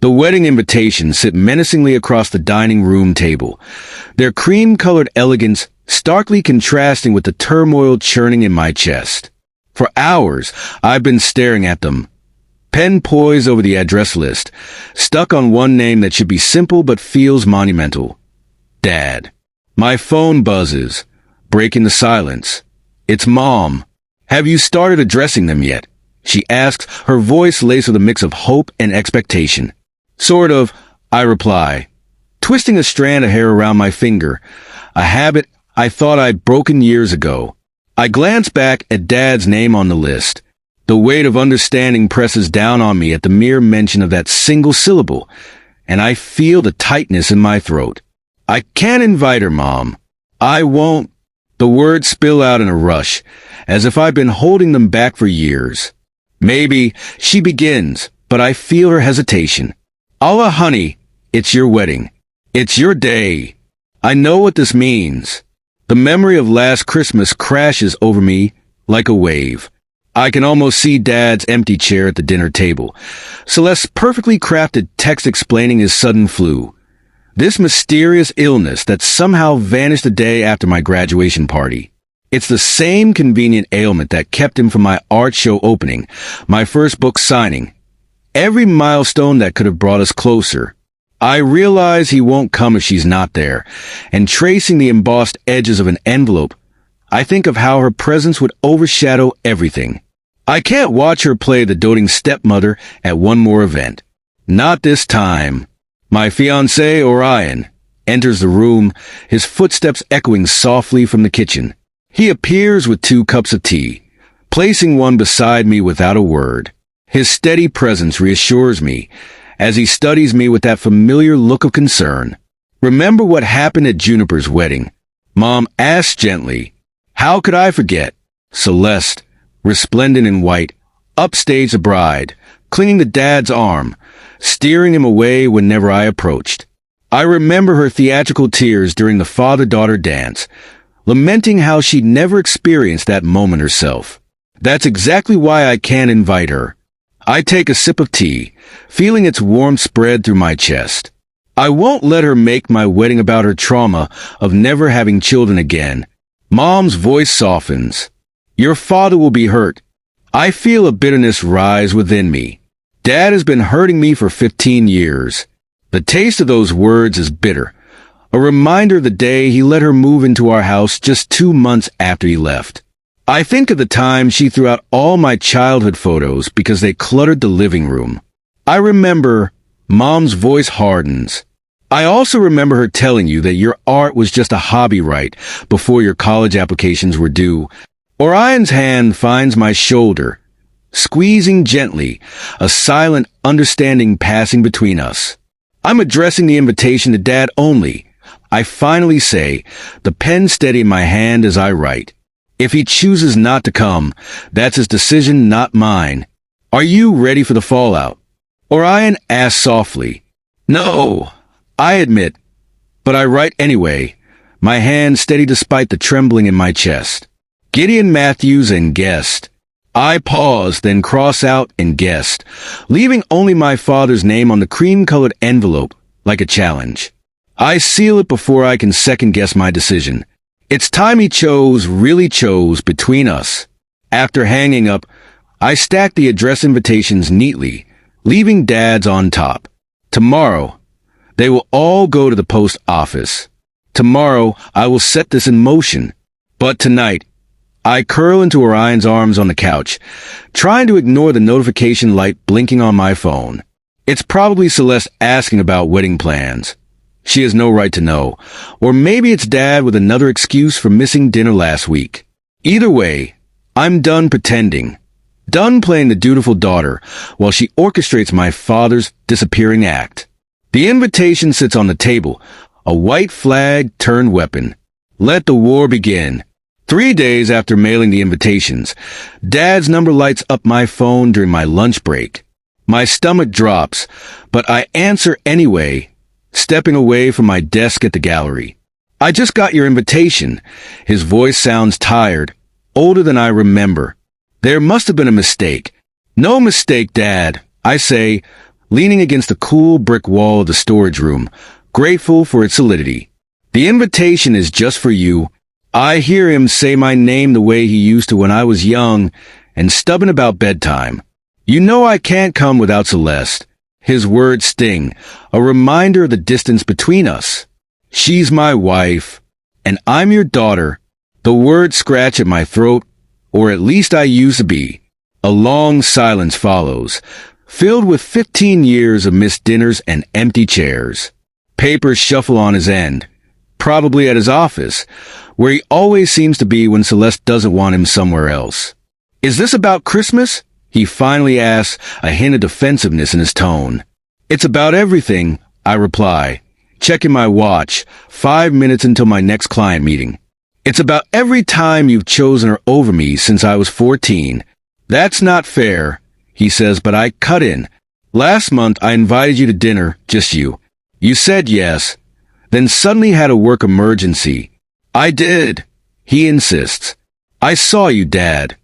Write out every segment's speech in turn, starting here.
The wedding invitations sit menacingly across the dining room table, their cream-colored elegance starkly contrasting with the turmoil churning in my chest. For hours, I've been staring at them, pen poised over the address list, stuck on one name that should be simple but feels monumental. Dad. My phone buzzes, breaking the silence. It's Mom. Have you started addressing them yet? She asks, her voice laced with a mix of hope and expectation. Sort of, I reply, twisting a strand of hair around my finger, a habit I thought I'd broken years ago. I glance back at Dad's name on the list. The weight of understanding presses down on me at the mere mention of that single syllable, and I feel the tightness in my throat. I can't invite her, Mom. I won't. The words spill out in a rush, as if I've been holding them back for years. Maybe, she begins, but I feel her hesitation. Allah, honey, it's your wedding. It's your day. I know what this means. The memory of last Christmas crashes over me like a wave. I can almost see Dad's empty chair at the dinner table, Celeste's perfectly crafted text explaining his sudden flu. This mysterious illness that somehow vanished the day after my graduation party. It's the same convenient ailment that kept him from my art show opening, my first book signing, every milestone that could have brought us closer. I realize he won't come if she's not there, and tracing the embossed edges of an envelope, I think of how her presence would overshadow everything. I can't watch her play the doting stepmother at one more event. Not this time. My fiancé, Orion, enters the room, his footsteps echoing softly from the kitchen. He appears with 2 cups of tea, placing one beside me without a word. His steady presence reassures me, as he studies me with that familiar look of concern. Remember what happened at Juniper's wedding? Mom asks gently. How could I forget? Celeste, resplendent in white, upstaged the bride, clinging to Dad's arm, steering him away whenever I approached. I remember her theatrical tears during the father-daughter dance, lamenting how she'd never experienced that moment herself. That's exactly why I can't invite her. I take a sip of tea, feeling its warmth spread through my chest. I won't let her make my wedding about her trauma of never having children again. Mom's voice softens. Your father will be hurt. I feel a bitterness rise within me. Dad has been hurting me for 15 years. The taste of those words is bitter. A reminder of the day he let her move into our house just 2 months after he left. I think of the time she threw out all my childhood photos because they cluttered the living room. I remember Mom's voice hardens. I also remember her telling you that your art was just a hobby right before your college applications were due. Orion's hand finds my shoulder, squeezing gently, a silent understanding passing between us. I'm addressing the invitation to Dad only. I finally say, the pen steady in my hand as I write. If he chooses not to come, that's his decision, not mine. Are you ready for the fallout? Orion asks softly. No, I admit, but I write anyway, my hand steady despite the trembling in my chest. Gideon Matthews and guest. I pause, then cross out and guest, leaving only my father's name on the cream-colored envelope, like a challenge. I seal it before I can second-guess my decision. It's time he really chose between us. After hanging up, I stack the address invitations neatly, leaving Dad's on top. Tomorrow, they will all go to the post office. Tomorrow, I will set this in motion. But tonight, I curl into Orion's arms on the couch, trying to ignore the notification light blinking on my phone. It's probably Celeste asking about wedding plans. She has no right to know. Or maybe it's Dad with another excuse for missing dinner last week. Either way, I'm done pretending. Done playing the dutiful daughter while she orchestrates my father's disappearing act. The invitation sits on the table, a white flag turned weapon. Let the war begin. 3 days after mailing the invitations, Dad's number lights up my phone during my lunch break. My stomach drops, but I answer anyway, stepping away from my desk at the gallery. I just got your invitation. His voice sounds tired, older than I remember. There must have been a mistake. No mistake, Dad, I say, leaning against the cool brick wall of the storage room, grateful for its solidity. The invitation is just for you. I hear him say my name the way he used to when I was young and stubborn about bedtime. You know I can't come without Celeste. His words sting, a reminder of the distance between us. She's my wife, and I'm your daughter. The words scratch at my throat, or at least I used to be. A long silence follows, filled with 15 years of missed dinners and empty chairs. Papers shuffle on his end, probably at his office, where he always seems to be when Celeste doesn't want him somewhere else. Is this about Christmas? He finally asks, a hint of defensiveness in his tone. It's about everything, I reply, checking my watch, 5 minutes until my next client meeting. It's about every time you've chosen her over me since I was 14. That's not fair, he says, but I cut in. Last month I invited you to dinner, just you. You said yes, then suddenly had a work emergency. I did, he insists. I saw you, Dad.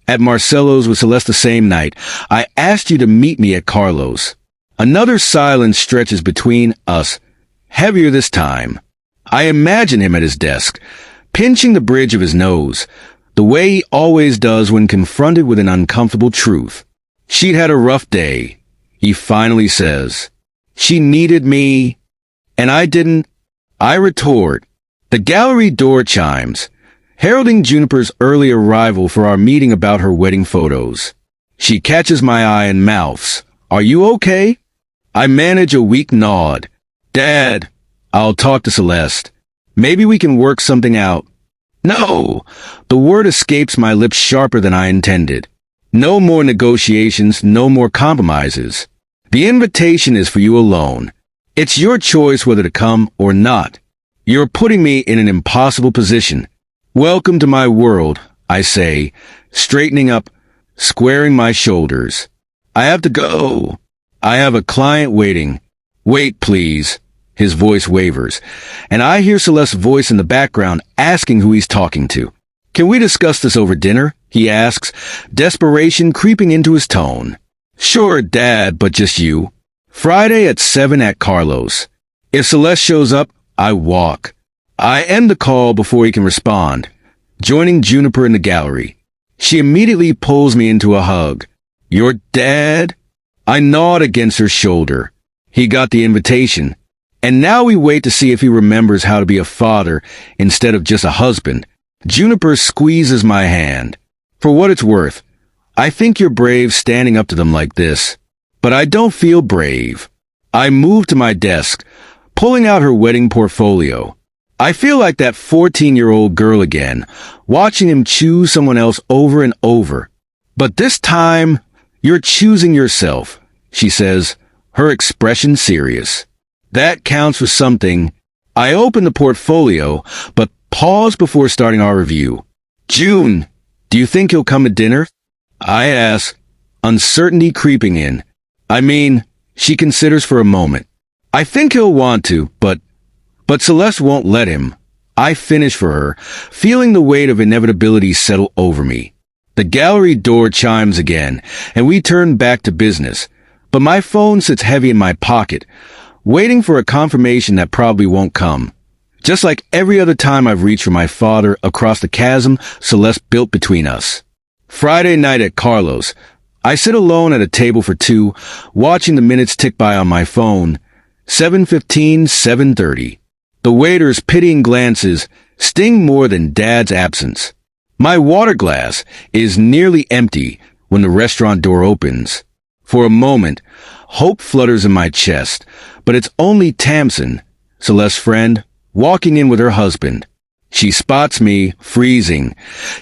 At Marcelo's with Celeste the same night, I asked you to meet me at Carlos. Another silence stretches between us, heavier this time. I imagine him at his desk, pinching the bridge of his nose, the way he always does when confronted with an uncomfortable truth. She'd had a rough day, he finally says. She needed me, and I didn't. I retort. The gallery door chimes, heralding Juniper's early arrival for our meeting about her wedding photos. She catches my eye and mouths, "Are you okay?" I manage a weak nod. "Dad, I'll talk to Celeste. Maybe we can work something out." No! The word escapes my lips sharper than I intended. No more negotiations, no more compromises. The invitation is for you alone. It's your choice whether to come or not. You're putting me in an impossible position. Welcome to my world, I say, straightening up, squaring my shoulders. I have to go. I have a client waiting. Wait, please. His voice wavers, and I hear Celeste's voice in the background asking who he's talking to. Can we discuss this over dinner? He asks, desperation creeping into his tone. Sure, Dad, but just you. Friday at 7 at Carlos. If Celeste shows up, I walk. I end the call before he can respond, joining Juniper in the gallery. She immediately pulls me into a hug. Your dad? I nod against her shoulder. He got the invitation. And now we wait to see if he remembers how to be a father instead of just a husband. Juniper squeezes my hand. For what it's worth, I think you're brave standing up to them like this. But I don't feel brave. I move to my desk, pulling out her wedding portfolio. I feel like that 14-year-old girl again, watching him choose someone else over and over. But this time, you're choosing yourself, she says, her expression serious. That counts for something. I open the portfolio, but pause before starting our review. June, do you think he'll come to dinner? I ask, uncertainty creeping in. I mean, she considers for a moment. I think he'll want to, but Celeste won't let him. I finish for her, feeling the weight of inevitability settle over me. The gallery door chimes again, and we turn back to business. But my phone sits heavy in my pocket, waiting for a confirmation that probably won't come. Just like every other time I've reached for my father across the chasm Celeste built between us. Friday night at Carlos, I sit alone at a table for two, watching the minutes tick by on my phone. 7:15, 7:30. The waiter's pitying glances sting more than Dad's absence. My water glass is nearly empty when the restaurant door opens. For a moment, hope flutters in my chest, but it's only Tamsin, Celeste's friend, walking in with her husband. She spots me, freezing,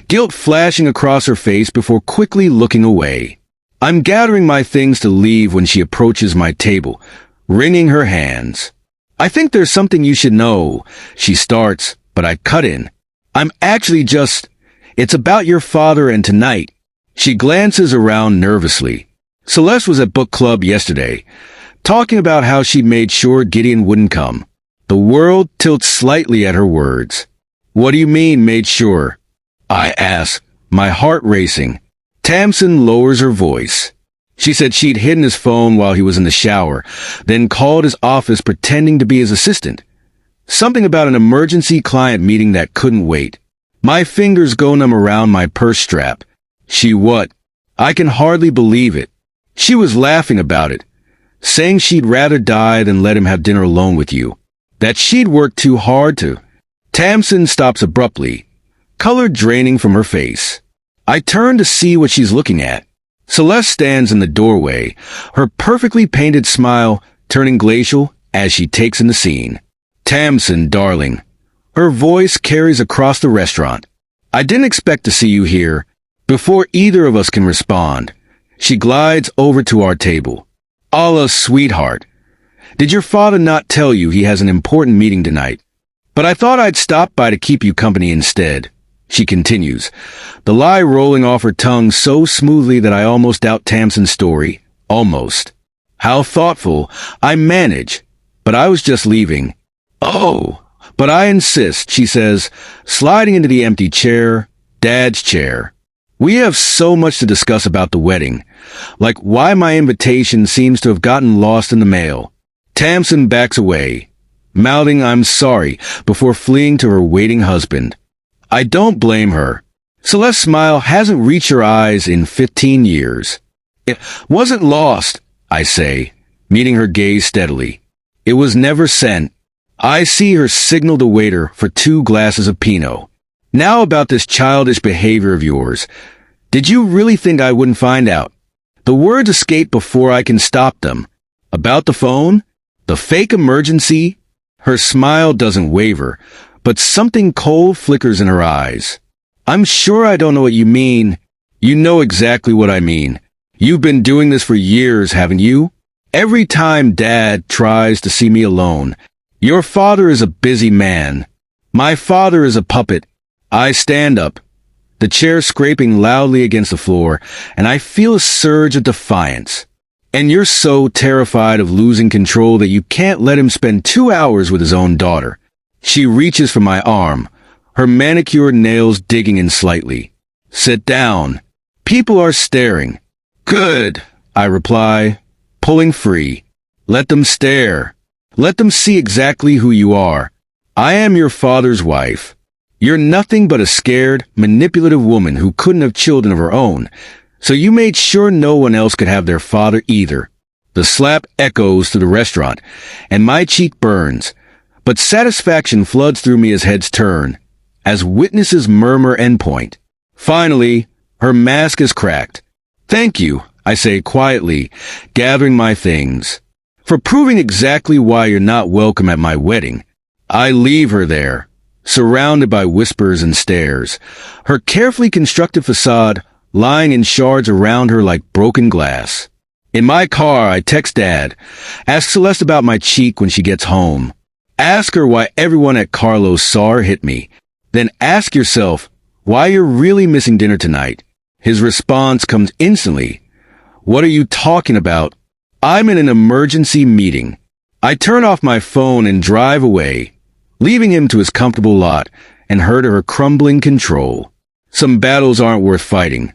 guilt flashing across her face before quickly looking away. I'm gathering my things to leave when she approaches my table, wringing her hands. I think there's something you should know, she starts, but I cut in. It's about your father and tonight. She glances around nervously. Celeste was at book club yesterday, talking about how she made sure Gideon wouldn't come. The world tilts slightly at her words. What do you mean, made sure? I ask, my heart racing. Tamsin lowers her voice. She said she'd hidden his phone while he was in the shower, then called his office pretending to be his assistant. Something about an emergency client meeting that couldn't wait. My fingers go numb around my purse strap. She what? I can hardly believe it. She was laughing about it, saying she'd rather die than let him have dinner alone with you. That she'd worked too hard to. Tamsin stops abruptly, color draining from her face. I turn to see what she's looking at. Celeste stands in the doorway, her perfectly painted smile turning glacial as she takes in the scene. Tamsin, darling. Her voice carries across the restaurant. I didn't expect to see you here. Before either of us can respond, she glides over to our table. Allah, sweetheart. Did your father not tell you he has an important meeting tonight? But I thought I'd stop by to keep you company instead. She continues, the lie rolling off her tongue so smoothly that I almost doubt Tamsin's story. Almost. How thoughtful. I manage. But I was just leaving. Oh, but I insist, she says, sliding into the empty chair, Dad's chair. We have so much to discuss about the wedding, like why my invitation seems to have gotten lost in the mail. Tamsin backs away, mouthing I'm sorry before fleeing to her waiting husband. I don't blame her. Celeste's smile hasn't reached her eyes in 15 years. It wasn't lost, I say, meeting her gaze steadily. It was never sent. I see her signal the waiter for 2 glasses of Pinot. Now about this childish behavior of yours. Did you really think I wouldn't find out? The words escape before I can stop them. About the phone? The fake emergency? Her smile doesn't waver, but something cold flickers in her eyes. I'm sure I don't know what you mean. You know exactly what I mean. You've been doing this for years, haven't you? Every time Dad tries to see me alone, your father is a busy man. My father is a puppet. I stand up, the chair scraping loudly against the floor, and I feel a surge of defiance. And you're so terrified of losing control that you can't let him spend 2 hours with his own daughter. She reaches for my arm, her manicured nails digging in slightly. Sit down. People are staring. Good, I reply, pulling free. Let them stare. Let them see exactly who you are. I am your father's wife. You're nothing but a scared, manipulative woman who couldn't have children of her own, so you made sure no one else could have their father either. The slap echoes through the restaurant, and my cheek burns, but satisfaction floods through me as heads turn, as witnesses murmur and point. Finally, her mask is cracked. Thank you, I say quietly, gathering my things, for proving exactly why you're not welcome at my wedding. I leave her there, surrounded by whispers and stares, her carefully constructed facade lying in shards around her like broken glass. In my car, I text Dad, ask Celeste about my cheek when she gets home. Ask her why everyone at Carlos saw her hit me. Then ask yourself why you're really missing dinner tonight. His response comes instantly. What are you talking about? I'm in an emergency meeting. I turn off my phone and drive away, leaving him to his comfortable lot and her to her crumbling control. Some battles aren't worth fighting.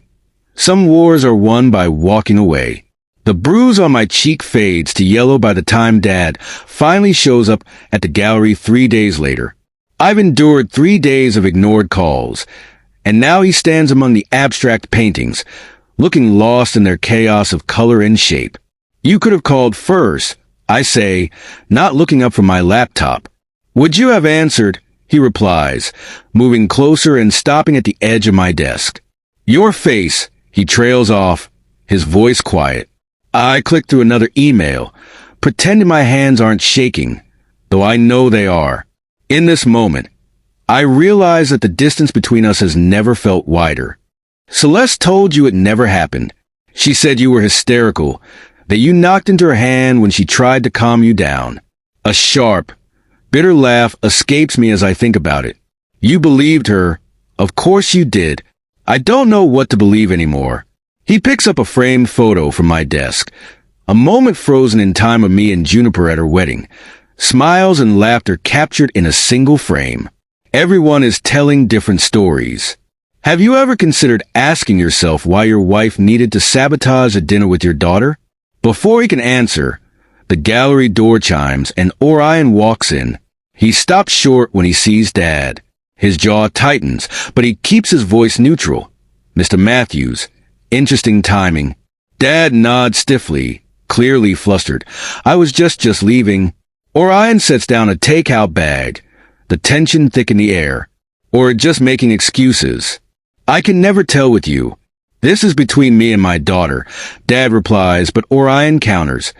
Some wars are won by walking away. The bruise on my cheek fades to yellow by the time Dad finally shows up at the gallery 3 days later. I've endured 3 days of ignored calls, and now he stands among the abstract paintings, looking lost in their chaos of color and shape. You could have called first, I say, not looking up from my laptop. Would you have answered? He replies, moving closer and stopping at the edge of my desk. Your face, he trails off, his voice quiet. I click through another email, pretending my hands aren't shaking, though I know they are. In this moment, I realize that the distance between us has never felt wider. Celeste told you it never happened. She said you were hysterical, that you knocked into her hand when she tried to calm you down. A sharp, bitter laugh escapes me as I think about it. You believed her. Of course you did. I don't know what to believe anymore. He picks up a framed photo from my desk, a moment frozen in time of me and Juniper at her wedding, smiles and laughter captured in a single frame. Everyone is telling different stories. Have you ever considered asking yourself why your wife needed to sabotage a dinner with your daughter? Before he can answer, the gallery door chimes and Orion walks in. He stops short when he sees Dad. His jaw tightens, but he keeps his voice neutral. Mr. Matthews, interesting timing. Dad nods stiffly, clearly flustered. I was just leaving. Orion sets down a takeout bag, the tension thick in the air. Or just making excuses. I can never tell with you. This is between me and my daughter, Dad replies, but Orion counters.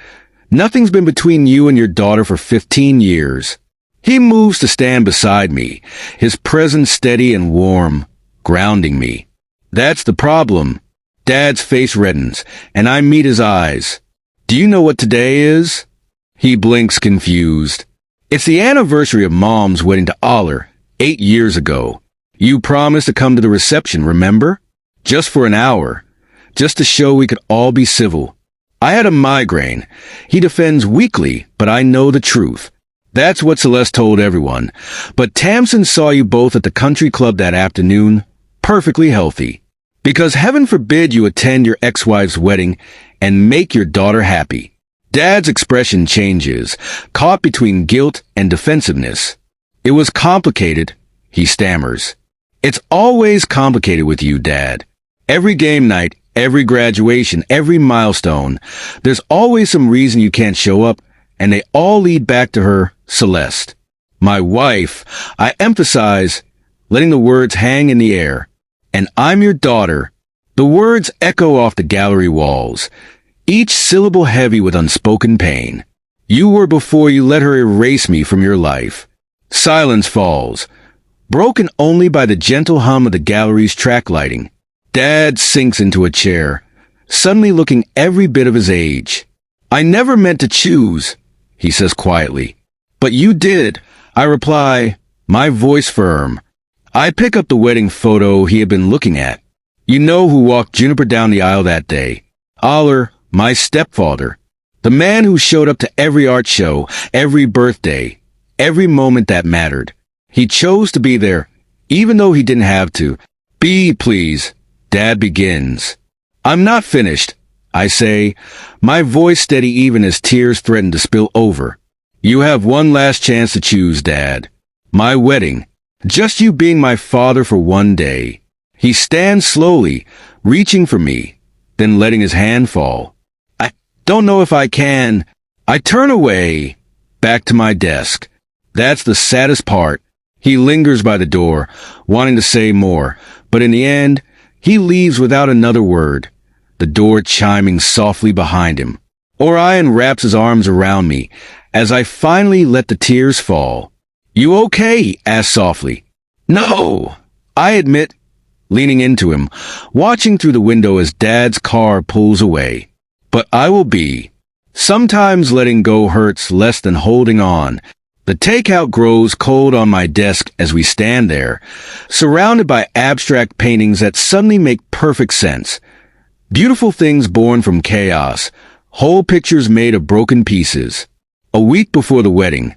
Nothing's been between you and your daughter for 15 years. He moves to stand beside me, his presence steady and warm, grounding me. That's the problem. Dad's face reddens, and I meet his eyes. Do you know what today is? He blinks confused. It's the anniversary of Mom's wedding to Aller, 8 years ago. You promised to come to the reception, remember? Just for an hour. Just to show we could all be civil. I had a migraine. He defends weakly, but I know the truth. That's what Celeste told everyone. But Tamsin saw you both at the country club that afternoon, perfectly healthy. Because heaven forbid you attend your ex-wife's wedding and make your daughter happy. Dad's expression changes, caught between guilt and defensiveness. It was complicated, he stammers. It's always complicated with you, Dad. Every game night, every graduation, every milestone, there's always some reason you can't show up, and they all lead back to her, Celeste. My wife, I emphasize, letting the words hang in the air. And I'm your daughter. The words echo off the gallery walls, each syllable heavy with unspoken pain. You were before you let her erase me from your life. Silence falls, broken only by the gentle hum of the gallery's track lighting. Dad sinks into a chair, suddenly looking every bit of his age. I never meant to choose, he says quietly. But you did, I reply, my voice firm. I pick up the wedding photo he had been looking at. You know who walked Juniper down the aisle that day. Aller, my stepfather. The man who showed up to every art show, every birthday, every moment that mattered. He chose to be there, even though he didn't have to. Be, please. Dad begins. I'm not finished, I say, my voice steady even as tears threaten to spill over. You have one last chance to choose, Dad. My wedding. Just you being my father for one day. He stands slowly, reaching for me, then letting his hand fall. I don't know if I can. I turn away, back to my desk. That's the saddest part. He lingers by the door, wanting to say more, but in the end, he leaves without another word, the door chiming softly behind him. Orion wraps his arms around me as I finally let the tears fall. You okay? He asks softly. No, I admit, leaning into him, watching through the window as Dad's car pulls away. But I will be. Sometimes letting go hurts less than holding on. The takeout grows cold on my desk as we stand there, surrounded by abstract paintings that suddenly make perfect sense. Beautiful things born from chaos, whole pictures made of broken pieces. A week before the wedding,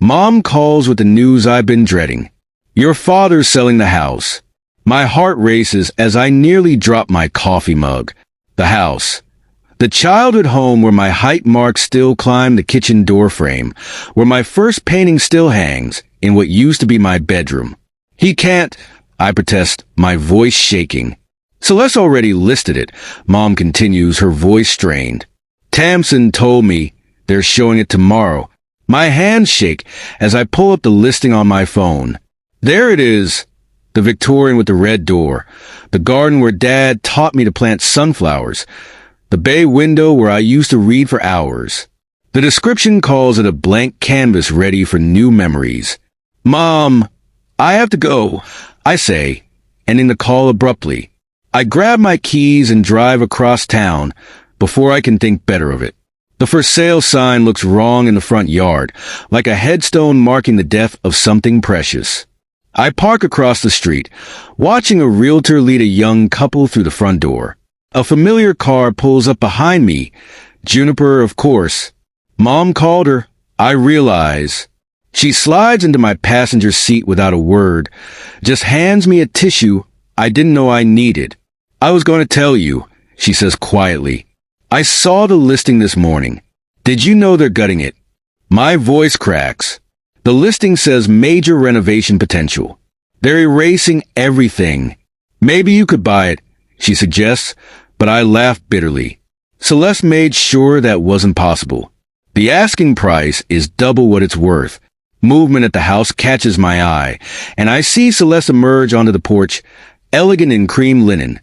Mom calls with the news I've been dreading. Your father's selling the house. My heart races as I nearly drop my coffee mug. The house. The childhood home where my height marks still climb the kitchen doorframe, where my first painting still hangs in what used to be my bedroom. He can't, I protest, my voice shaking. Celeste already listed it, Mom continues, her voice strained. Tamsin told me they're showing it tomorrow. My hands shake as I pull up the listing on my phone. There it is, the Victorian with the red door, the garden where Dad taught me to plant sunflowers, the bay window where I used to read for hours. The description calls it a blank canvas ready for new memories. Mom, I have to go, I say, ending the call abruptly. I grab my keys and drive across town before I can think better of it. The for sale sign looks wrong in the front yard, like a headstone marking the death of something precious. I park across the street, watching a realtor lead a young couple through the front door. A familiar car pulls up behind me. Juniper, of course. Mom called her, I realize. She slides into my passenger seat without a word, just hands me a tissue. I didn't know I needed. I was going to tell you, she says quietly. I saw the listing this morning. Did you know they're gutting it? My voice cracks. The listing says major renovation potential. They're erasing everything. Maybe you could buy it, she suggests, but I laugh bitterly. Celeste made sure that wasn't possible. The asking price is double what it's worth. Movement at the house catches my eye, and I see Celeste emerge onto the porch, elegant in cream linen,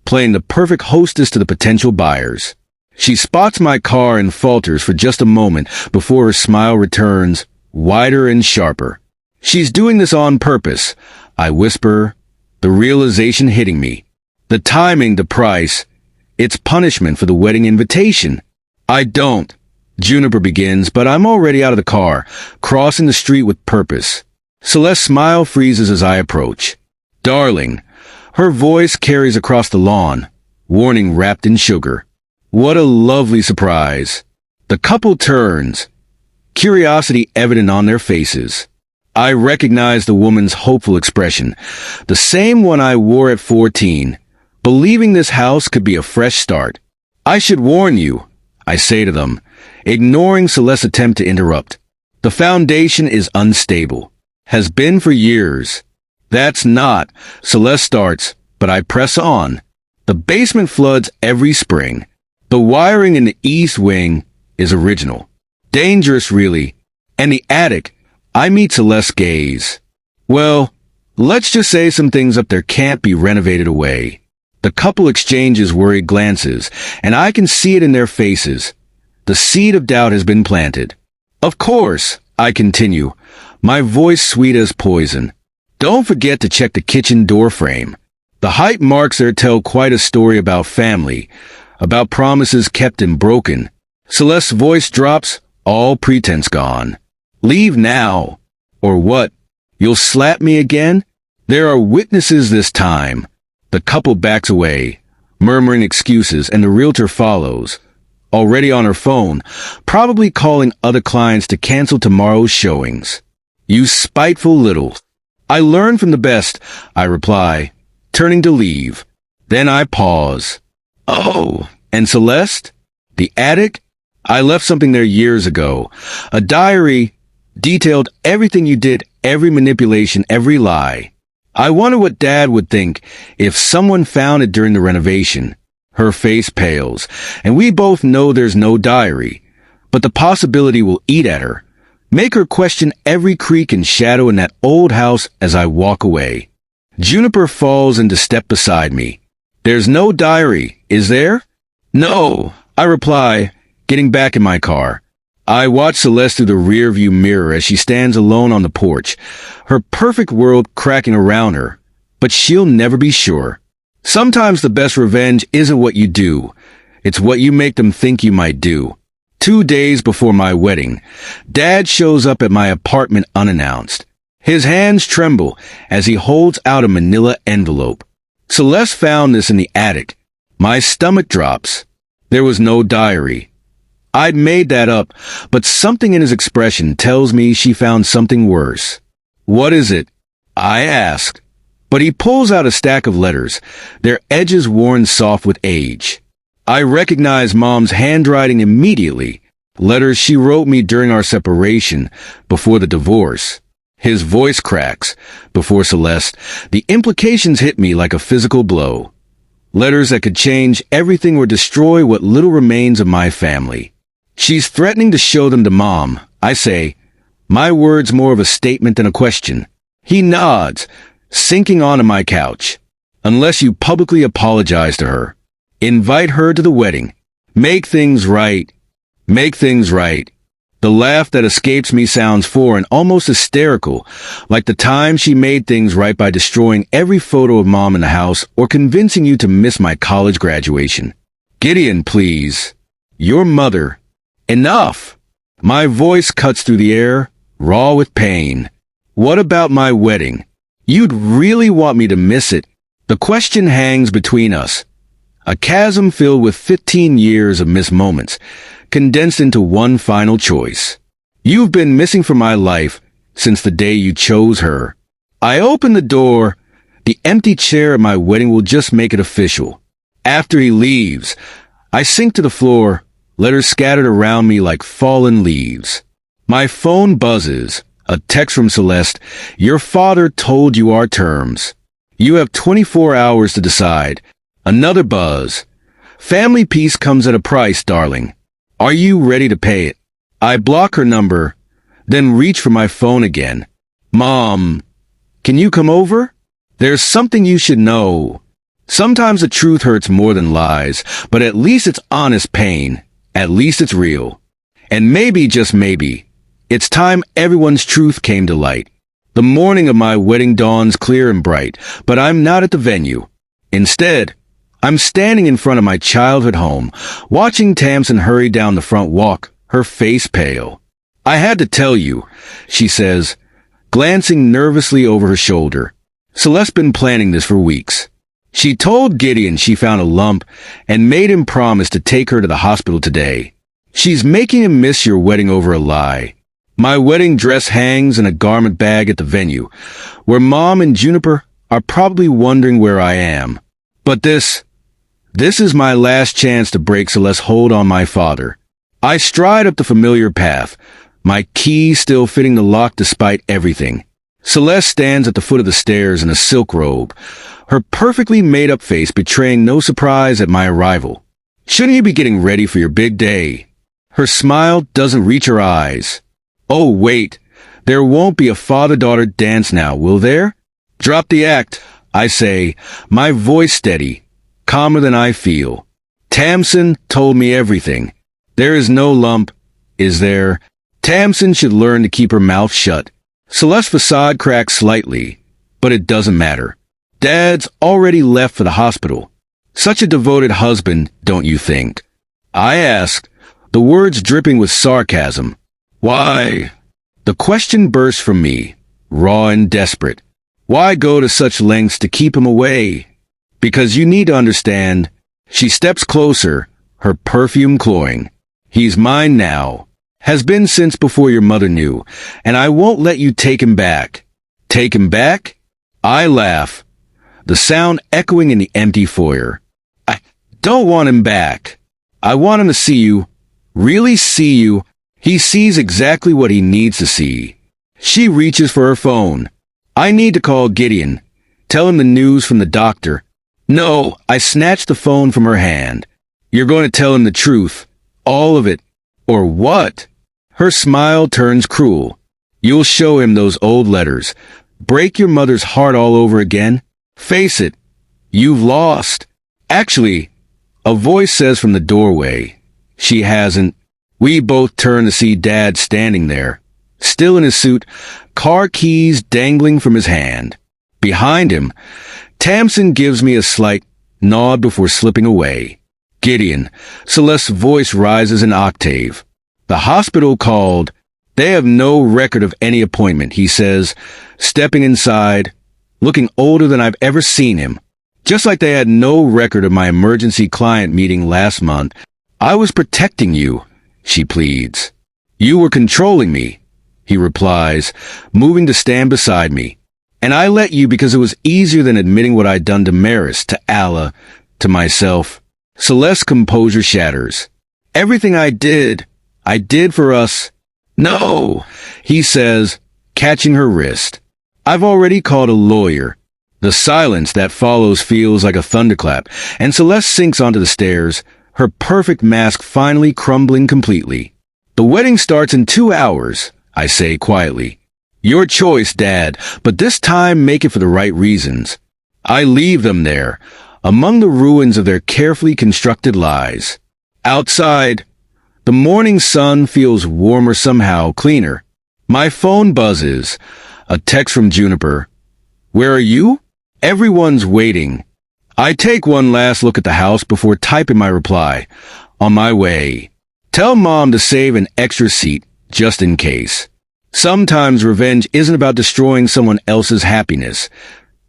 playing the perfect hostess to the potential buyers. She spots my car and falters for just a moment before her smile returns, wider and sharper. She's doing this on purpose, I whisper, the realization hitting me. The timing, the price, it's punishment for the wedding invitation. I don't. Juniper begins, but I'm already out of the car, crossing the street with purpose. Celeste's smile freezes as I approach. Darling. Her voice carries across the lawn, warning wrapped in sugar. What a lovely surprise. The couple turns, curiosity evident on their faces. I recognize the woman's hopeful expression, the same one I wore at 14, believing this house could be a fresh start. I should warn you, I say to them, ignoring Celeste's attempt to interrupt. The foundation is unstable. Has been for years. That's not, Celeste starts, but I press on. The basement floods every spring. The wiring in the east wing is original. Dangerous, really. And the attic, I meet Celeste's gaze. Well, let's just say some things up there can't be renovated away. The couple exchanges worried glances, and I can see it in their faces. The seed of doubt has been planted. Of course, I continue, my voice sweet as poison. Don't forget to check the kitchen door frame. The height marks there tell quite a story about family, about promises kept and broken. Celeste's voice drops, all pretense gone. Leave now. Or what? You'll slap me again? There are witnesses this time. The couple backs away, murmuring excuses, and the realtor follows, already on her phone, probably calling other clients to cancel tomorrow's showings. You spiteful little. I learn from the best, I reply, turning to leave. Then I pause. Oh, and Celeste? The attic? I left something there years ago. A diary detailed everything you did, every manipulation, every lie. I wonder what Dad would think if someone found it during the renovation. Her face pales, and we both know there's no diary, but the possibility will eat at her, make her question every creak and shadow in that old house as I walk away. Juniper falls into step beside me. There's no diary, is there? No, I reply, getting back in my car. I watch Celeste through the rearview mirror as she stands alone on the porch, her perfect world cracking around her, but she'll never be sure. Sometimes the best revenge isn't what you do, it's what you make them think you might do. 2 days before my wedding, Dad shows up at my apartment unannounced. His hands tremble as he holds out a manila envelope. Celeste found this in the attic. My stomach drops. There was no diary. I'd made that up, but something in his expression tells me she found something worse. What is it? I asked. But he pulls out a stack of letters, their edges worn soft with age. I recognize Mom's handwriting immediately, letters she wrote me during our separation, before the divorce. His voice cracks. Before Celeste, the implications hit me like a physical blow. Letters that could change everything or destroy what little remains of my family. She's threatening to show them to Mom. I say, my words more of a statement than a question. He nods, sinking onto my couch. Unless you publicly apologize to her. Invite her to the wedding. Make things right. Make things right. The laugh that escapes me sounds foreign, almost hysterical, like the time she made things right by destroying every photo of Mom in the house or convincing you to miss my college graduation. Gideon, please. Your mother. Enough! My voice cuts through the air, raw with pain. What about my wedding? You'd really want me to miss it? The question hangs between us. A chasm filled with 15 years of missed moments, condensed into one final choice. You've been missing from my life since the day you chose her. I open the door, The empty chair at my wedding will just make it official. After he leaves, I sink to the floor, letters scattered around me like fallen leaves. My phone buzzes. A text from Celeste. Your father told you our terms. You have 24 hours to decide. Another buzz. Family peace comes at a price, darling. Are you ready to pay it? I block her number, then reach for my phone again. Mom, can you come over? There's something you should know. Sometimes the truth hurts more than lies, but at least it's honest pain. At least it's real. And maybe, just maybe, it's time everyone's truth came to light. The morning of my wedding dawns clear and bright, but I'm not at the venue. Instead, I'm standing in front of my childhood home, watching Tamsin hurry down the front walk, her face pale. I had to tell you, she says, glancing nervously over her shoulder. Celeste's been planning this for weeks. She told Gideon she found a lump and made him promise to take her to the hospital today. She's making him miss your wedding over a lie. My wedding dress hangs in a garment bag at the venue, where Mom and Juniper are probably wondering where I am. But this is my last chance to break Celeste's hold on my father. I stride up the familiar path, my key still fitting the lock despite everything. Celeste stands at the foot of the stairs in a silk robe, her perfectly made-up face betraying no surprise at my arrival. Shouldn't you be getting ready for your big day? Her smile doesn't reach her eyes. Oh, wait, there won't be a father-daughter dance now, will there? Drop the act, I say, my voice steady, calmer than I feel. Tamsin told me everything. There is no lump, is there? Tamsin should learn to keep her mouth shut. Celeste's facade cracks slightly, but it doesn't matter. Dad's already left for the hospital. Such a devoted husband, don't you think? I asked, the words dripping with sarcasm. Why? The question burst from me, raw and desperate. Why go to such lengths to keep him away? Because you need to understand. She steps closer, her perfume cloying. He's mine now. Has been since before your mother knew, and I won't let you take him back. Take him back? I laugh, the sound echoing in the empty foyer. I don't want him back. I want him to see you, really see you. He sees exactly what he needs to see. She reaches for her phone. I need to call Gideon. Tell him the news from the doctor. No, I snatch the phone from her hand. You're going to tell him the truth. All of it. Or what? Her smile turns cruel. You'll show him those old letters. Break your mother's heart all over again. Face it. You've lost. Actually, a voice says from the doorway. She hasn't. We both turn to see Dad standing there, still in his suit, car keys dangling from his hand. Behind him, Tamsin gives me a slight nod before slipping away. Gideon, Celeste's voice rises an octave. The hospital called. They have no record of any appointment, he says, stepping inside, looking older than I've ever seen him. Just like they had no record of my emergency client meeting last month. I was protecting you, she pleads. You were controlling me, he replies, moving to stand beside me. And I let you because it was easier than admitting what I'd done to Maris, to Allah, to myself. Celeste's composure shatters. Everything I did for us. No, he says, catching her wrist. I've already called a lawyer. The silence that follows feels like a thunderclap, and Celeste sinks onto the stairs, her perfect mask finally crumbling completely. The wedding starts in 2 hours, I say quietly. Your choice, Dad, but this time make it for the right reasons. I leave them there, among the ruins of their carefully constructed lies. Outside, the morning sun feels warmer somehow, cleaner. My phone buzzes. A text from Juniper. Where are you? Everyone's waiting. I take one last look at the house before typing my reply. On my way. Tell Mom to save an extra seat, just in case. Sometimes revenge isn't about destroying someone else's happiness.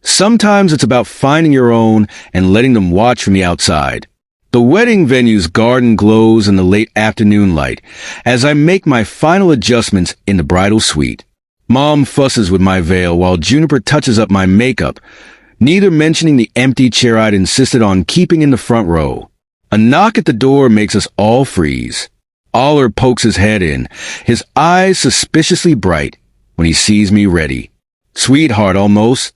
Sometimes it's about finding your own and letting them watch from the outside. The wedding venue's garden glows in the late afternoon light as I make my final adjustments in the bridal suite. Mom fusses with my veil while Juniper touches up my makeup, neither mentioning the empty chair I'd insisted on keeping in the front row. A knock at the door makes us all freeze. Aller pokes his head in, his eyes suspiciously bright when he sees me ready. Sweetheart, almost.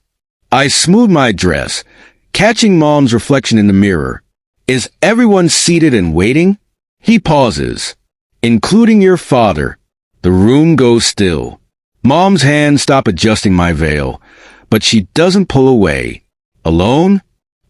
I smooth my dress, catching Mom's reflection in the mirror. Is everyone seated and waiting? He pauses. Including your father. The room goes still. Mom's hands stop adjusting my veil, but she doesn't pull away. Alone?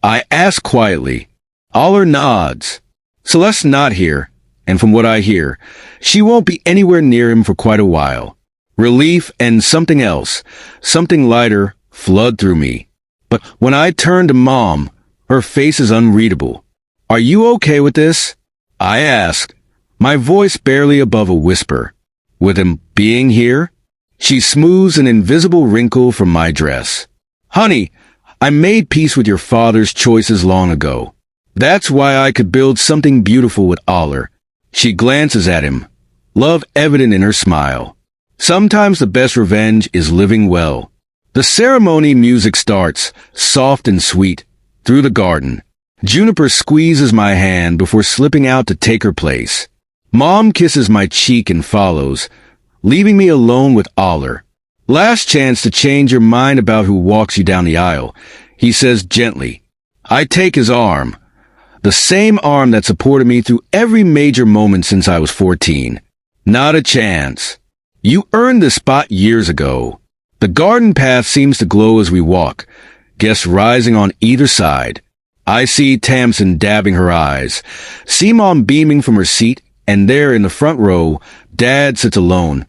I ask quietly. Aller nods. Celeste's not here, and from what I hear, she won't be anywhere near him for quite a while. Relief and something else, something lighter, flood through me. But when I turn to Mom, her face is unreadable. Are you okay with this? I ask, my voice barely above a whisper. With him being here? She smooths an invisible wrinkle from my dress. Honey, I made peace with your father's choices long ago. That's why I could build something beautiful with Aller. She glances at him, love evident in her smile. Sometimes the best revenge is living well. The ceremony music starts, soft and sweet, through the garden. Juniper squeezes my hand before slipping out to take her place. Mom kisses my cheek and follows, leaving me alone with Aller. Last chance to change your mind about who walks you down the aisle, he says gently. I take his arm. The same arm that supported me through every major moment since I was 14. Not a chance. You earned this spot years ago. The garden path seems to glow as we walk, guests rising on either side. I see Tamsin dabbing her eyes, see Mom beaming from her seat, and there in the front row, Dad sits alone,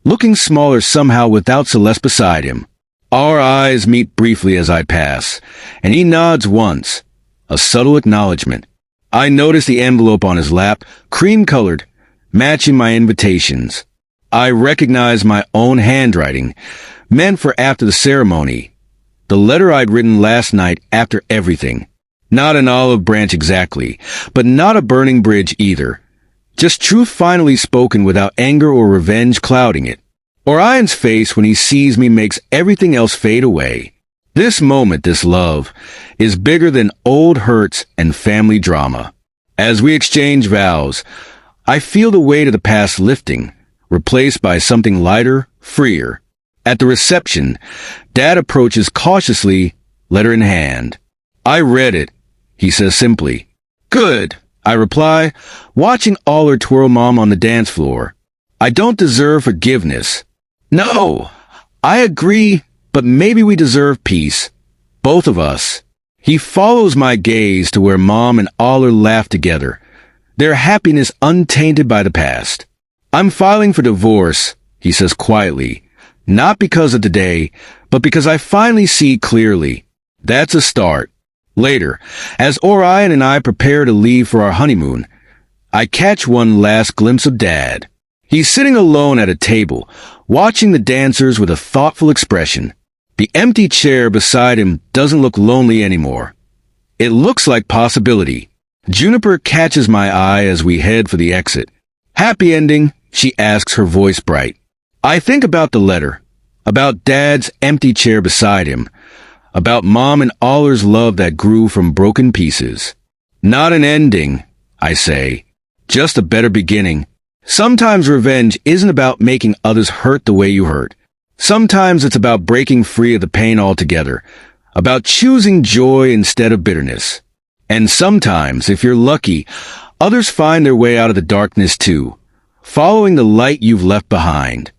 looking smaller somehow without Celeste beside him. Our eyes meet briefly as I pass, and he nods once. A subtle acknowledgement. I notice the envelope on his lap, cream-colored, matching my invitations. I recognize my own handwriting, meant for after the ceremony. The letter I'd written last night after everything. Not an olive branch exactly, but not a burning bridge either. Just truth finally spoken without anger or revenge clouding it. Orion's face when he sees me makes everything else fade away. This moment, this love, is bigger than old hurts and family drama. As we exchange vows, I feel the weight of the past lifting, replaced by something lighter, freer. At the reception, Dad approaches cautiously, letter in hand. I read it, he says simply. Good, I reply, watching Aller twirl Mom on the dance floor. I don't deserve forgiveness. No, I agree. But maybe we deserve peace. Both of us. He follows my gaze to where Mom and Aller laugh together, their happiness untainted by the past. I'm filing for divorce, he says quietly, not because of today, but because I finally see clearly. That's a start. Later, as Orion and I prepare to leave for our honeymoon, I catch one last glimpse of Dad. He's sitting alone at a table, watching the dancers with a thoughtful expression. The empty chair beside him doesn't look lonely anymore. It looks like possibility. Juniper catches my eye as we head for the exit. Happy ending, she asks, her voice bright. I think about the letter, about Dad's empty chair beside him, about Mom and Aller's love that grew from broken pieces. Not an ending, I say, just a better beginning. Sometimes revenge isn't about making others hurt the way you hurt. Sometimes it's about breaking free of the pain altogether, about choosing joy instead of bitterness. And sometimes, if you're lucky, others find their way out of the darkness too, following the light you've left behind.